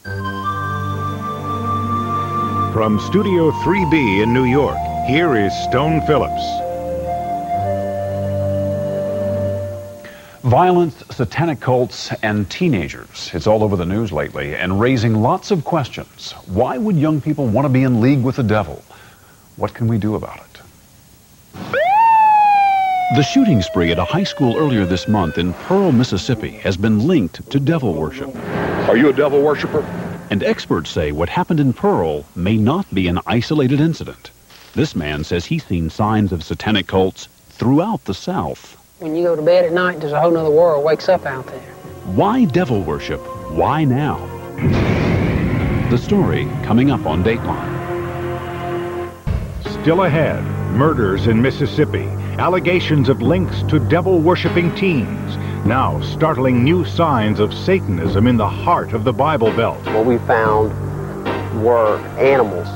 From Studio 3B in New York, here is Stone Phillips. Violence, satanic cults, and teenagers. It's all over the news lately and raising lots of questions. Why would young people want to be in league with the devil? What can we do about it? The shooting spree at a high school earlier this month in Pearl, Mississippi has been linked to devil worship. Are you a devil worshiper? And experts say what happened in Pearl may not be an isolated incident. This man says he's seen signs of satanic cults throughout the South. When you go to bed at night, there's a whole other world wakes up out there. Why devil worship? Why now? The story coming up on Dateline. Still ahead, murders in Mississippi, allegations of links to devil-worshipping teens. Now, startling new signs of Satanism in the heart of the Bible Belt. What we found were animals,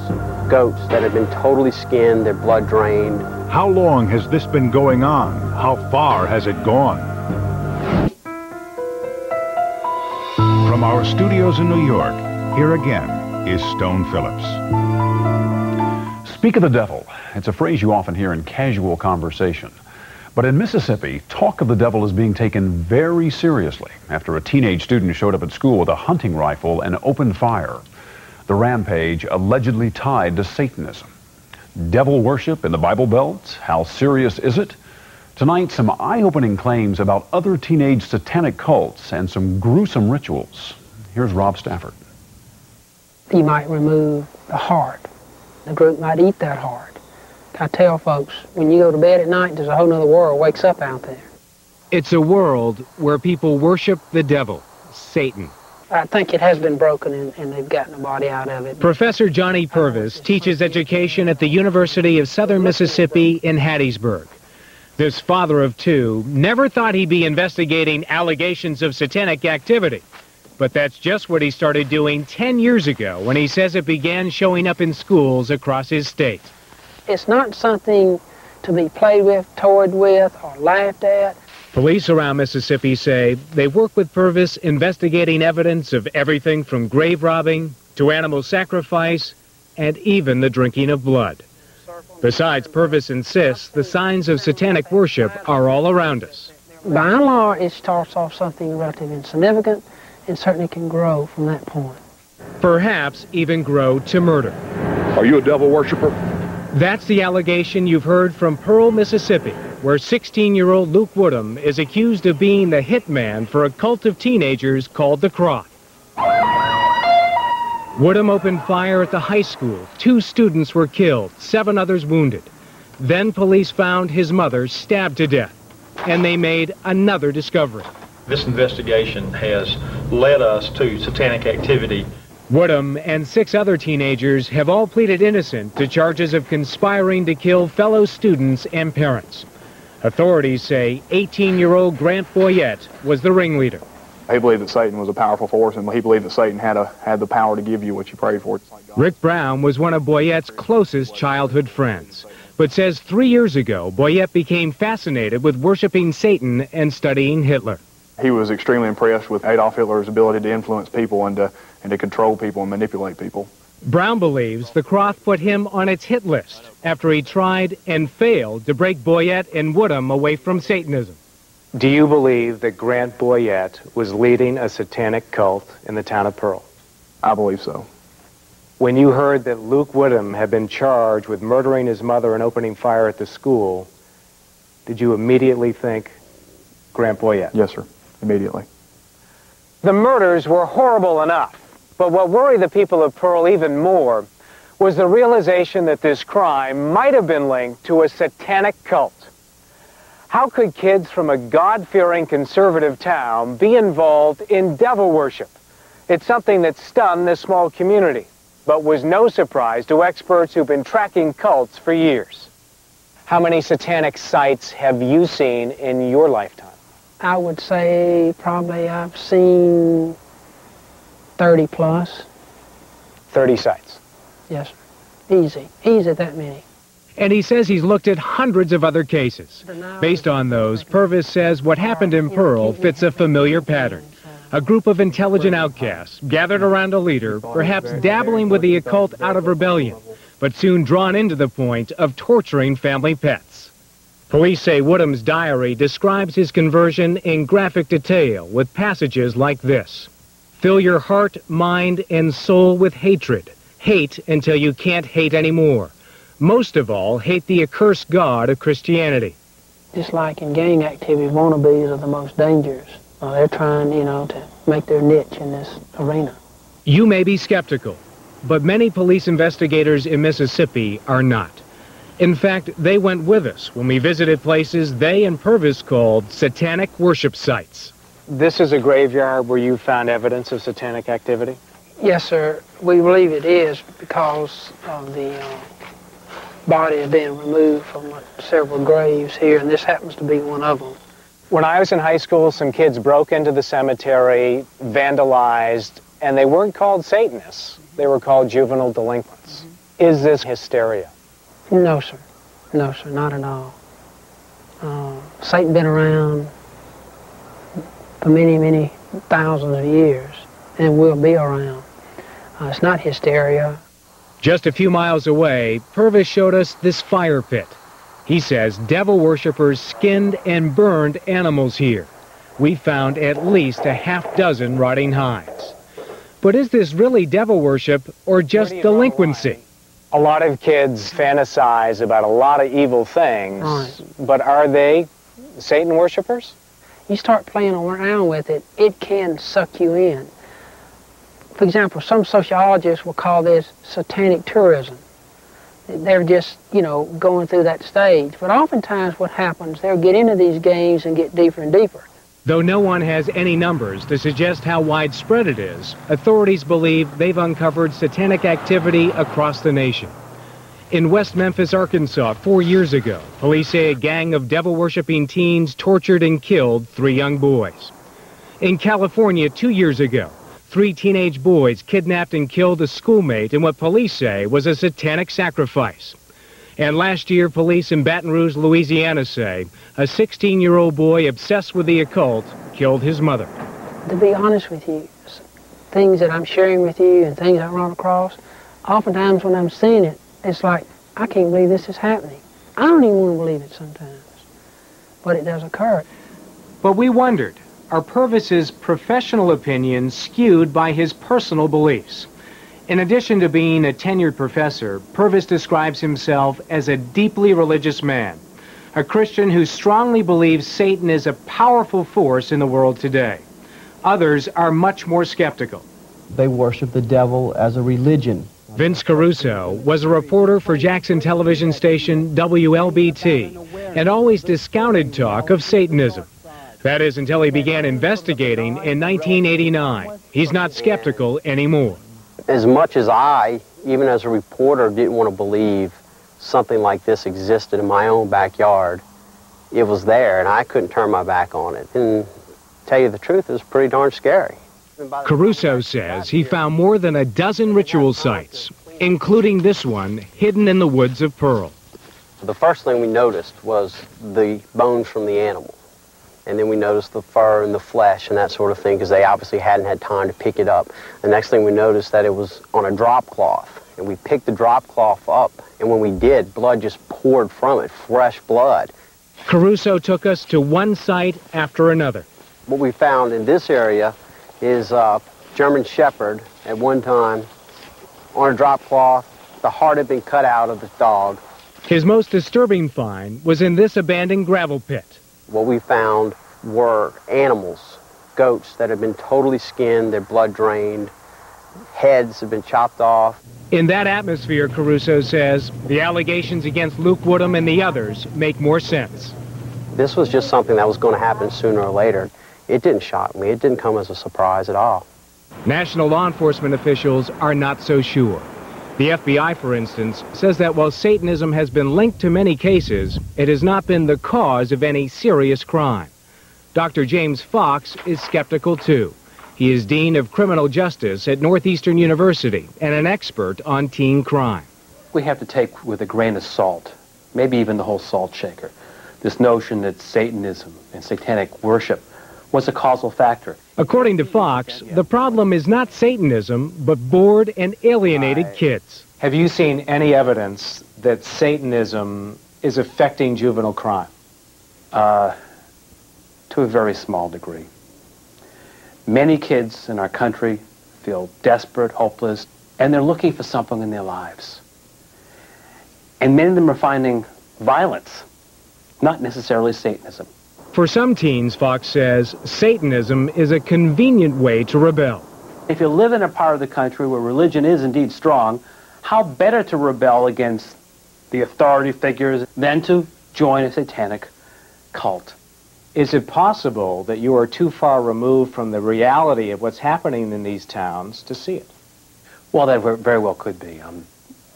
goats that had been totally skinned, their blood drained. How long has this been going on? How far has it gone? From our studios in New York, here again is Stone Phillips. Speak of the devil. It's a phrase you often hear in casual conversation. But in Mississippi, talk of the devil is being taken very seriously after a teenage student showed up at school with a hunting rifle and opened fire. The rampage allegedly tied to Satanism. Devil worship in the Bible Belt? How serious is it? Tonight, some eye-opening claims about other teenage satanic cults and some gruesome rituals. Here's Rob Stafford. You might remove the heart. The group might eat that heart. I tell folks, when you go to bed at night, there's a whole other world wakes up out there. It's a world where people worship the devil, Satan. I think it has been broken and they've gotten a body out of it. Professor Johnny Purvis teaches education at the University of Southern Mississippi in Hattiesburg. This father of two never thought he'd be investigating allegations of satanic activity. But that's just what he started doing 10 years ago when he says it began showing up in schools across his state. It's not something to be played with, toyed with, or laughed at. Police around Mississippi say they work with Purvis investigating evidence of everything from grave robbing to animal sacrifice and even the drinking of blood. Besides, Purvis insists the signs of satanic worship are all around us. By and large, it starts off something relatively insignificant and certainly can grow from that point. Perhaps even grow to murder. Are you a devil worshiper? That's the allegation you've heard from Pearl, Mississippi, where 16-year-old Luke Woodham is accused of being the hitman for a cult of teenagers called the Croft. Woodham opened fire at the high school. 2 students were killed, 7 others wounded. Then police found his mother stabbed to death, and they made another discovery. This investigation has led us to satanic activity. Woodham and 6 other teenagers have all pleaded innocent to charges of conspiring to kill fellow students and parents. Authorities say 18-year-old Grant Boyette was the ringleader. He believed that Satan was a powerful force, and he believed that Satan had the power to give you what you prayed for. Rick Brown was one of Boyette's closest childhood friends, but says 3 years ago, Boyette became fascinated with worshiping Satan and studying Hitler. He was extremely impressed with Adolf Hitler's ability to influence people and to control people and manipulate people. Brown believes the Croft put him on its hit list after he tried and failed to break Boyette and Woodham away from Satanism. Do you believe that Grant Boyette was leading a satanic cult in the town of Pearl? I believe so. When you heard that Luke Woodham had been charged with murdering his mother and opening fire at the school, did you immediately think Grant Boyette? Yes, sir. Immediately. The murders were horrible enough, but what worried the people of Pearl even more was the realization that this crime might have been linked to a satanic cult. How could kids from a God-fearing conservative town be involved in devil worship? It's something that stunned this small community, but was no surprise to experts who've been tracking cults for years. How many satanic sites have you seen in your lifetime? I would say probably I've seen 30 plus. 30 sites? Yes, sir. Easy that many. And he says he's looked at hundreds of other cases. Based on those, Purvis says what happened in Pearl fits a familiar pattern. A group of intelligent outcasts gathered around a leader, perhaps dabbling with the occult out of rebellion, but soon drawn into the point of torturing family pets. Police say Woodham's diary describes his conversion in graphic detail with passages like this. Fill your heart, mind, and soul with hatred. Hate until you can't hate anymore. Most of all, hate the accursed God of Christianity. Just like in gang activity, wannabes are the most dangerous. They're trying, to make their niche in this arena. You may be skeptical, but many police investigators in Mississippi are not. In fact, they went with us when we visited places they and Purvis called satanic worship sites. This is a graveyard where you found evidence of satanic activity? Yes, sir. We believe it is because of the body being removed from several graves here, and this happens to be one of them. When I was in high school, some kids broke into the cemetery, vandalized, and they weren't called Satanists. They were called juvenile delinquents. Is this hysteria? No, sir. No, sir, not at all. Satan's been around for many, many thousands of years and will be around. It's not hysteria. Just a few miles away, Purvis showed us this fire pit. He says devil worshippers skinned and burned animals here. We found at least a half dozen rotting hides. But is this really devil worship or just delinquency? A lot of kids fantasize about a lot of evil things, right. But are they Satan worshipers? You start playing around with it, it can suck you in. For example, some sociologists will call this satanic tourism. They're just, going through that stage. But oftentimes what happens, they'll get into these games and get deeper and deeper. Though no one has any numbers to suggest how widespread it is, authorities believe they've uncovered satanic activity across the nation. In West Memphis, Arkansas, 4 years ago, police say a gang of devil-worshipping teens tortured and killed 3 young boys. In California, 2 years ago, 3 teenage boys kidnapped and killed a schoolmate in what police say was a satanic sacrifice. And last year, police in Baton Rouge, Louisiana say a 16-year-old boy obsessed with the occult killed his mother. To be honest with you, things that I'm sharing with you and things I run across, oftentimes when I'm seeing it, it's like, I can't believe this is happening. I don't even want to believe it sometimes, but it does occur. But we wondered, are Purvis's professional opinions skewed by his personal beliefs? In addition to being a tenured professor, Purvis describes himself as a deeply religious man, a Christian who strongly believes Satan is a powerful force in the world today. Others are much more skeptical. They worship the devil as a religion. Vince Caruso was a reporter for Jackson television station WLBT and always discounted talk of Satanism. That is until he began investigating in 1989. He's not skeptical anymore. As much as I, even as a reporter, didn't want to believe something like this existed in my own backyard, it was there, and I couldn't turn my back on it. And to tell you the truth, it was pretty darn scary. Caruso says he found more than a dozen ritual sites, including this one hidden in the woods of Pearl. The first thing we noticed was the bones from the animal. And then we noticed the fur and the flesh and that sort of thing because they obviously hadn't had time to pick it up. The next thing we noticed that it was on a drop cloth. And we picked the drop cloth up, and when we did, blood just poured from it, fresh blood. Caruso took us to one site after another. What we found in this area is a German Shepherd at one time on a drop cloth. The heart had been cut out of the dog. His most disturbing find was in this abandoned gravel pit. What we found were animals, goats that had been totally skinned, their blood drained, heads had been chopped off. In that atmosphere, Caruso says, the allegations against Luke Woodham and the others make more sense. This was just something that was going to happen sooner or later. It didn't shock me. It didn't come as a surprise at all. National law enforcement officials are not so sure. The FBI, for instance, says that while Satanism has been linked to many cases, it has not been the cause of any serious crime. Dr. James Fox is skeptical, too. He is Dean of Criminal Justice at Northeastern University and an expert on teen crime. We have to take with a grain of salt, maybe even the whole salt shaker, this notion that Satanism and satanic worship was a causal factor. According to Fox, the problem is not Satanism, but bored and alienated kids. Have you seen any evidence that Satanism is affecting juvenile crime? To a very small degree. Many kids in our country feel desperate, hopeless, and they're looking for something in their lives. And many of them are finding violence, not necessarily Satanism. For some teens, Fox says, Satanism is a convenient way to rebel. If you live in a part of the country where religion is indeed strong, how better to rebel against the authority figures than to join a satanic cult? Is it possible that you are too far removed from the reality of what's happening in these towns to see it? Well, that very well could be.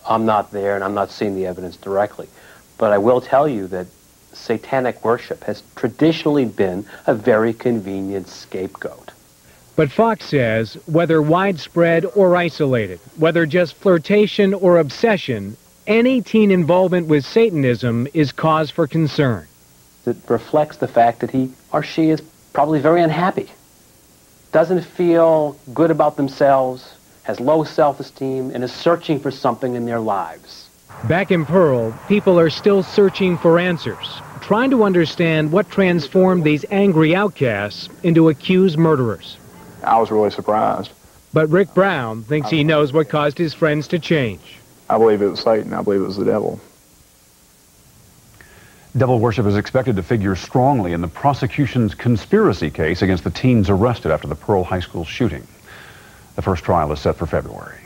I'm not there and I'm not seeing the evidence directly. But I will tell you that satanic worship has traditionally been a very convenient scapegoat. But Fox says, whether widespread or isolated, whether just flirtation or obsession, any teen involvement with Satanism is cause for concern. It reflects the fact that he or she is probably very unhappy, doesn't feel good about themselves, has low self-esteem, and is searching for something in their lives. Back in Pearl, people are still searching for answers, trying to understand what transformed these angry outcasts into accused murderers. I was really surprised. But Rick Brown thinks he knows what caused his friends to change. I believe it was Satan. I believe it was the devil. Devil worship is expected to figure strongly in the prosecution's conspiracy case against the teens arrested after the Pearl High School shooting. The first trial is set for February.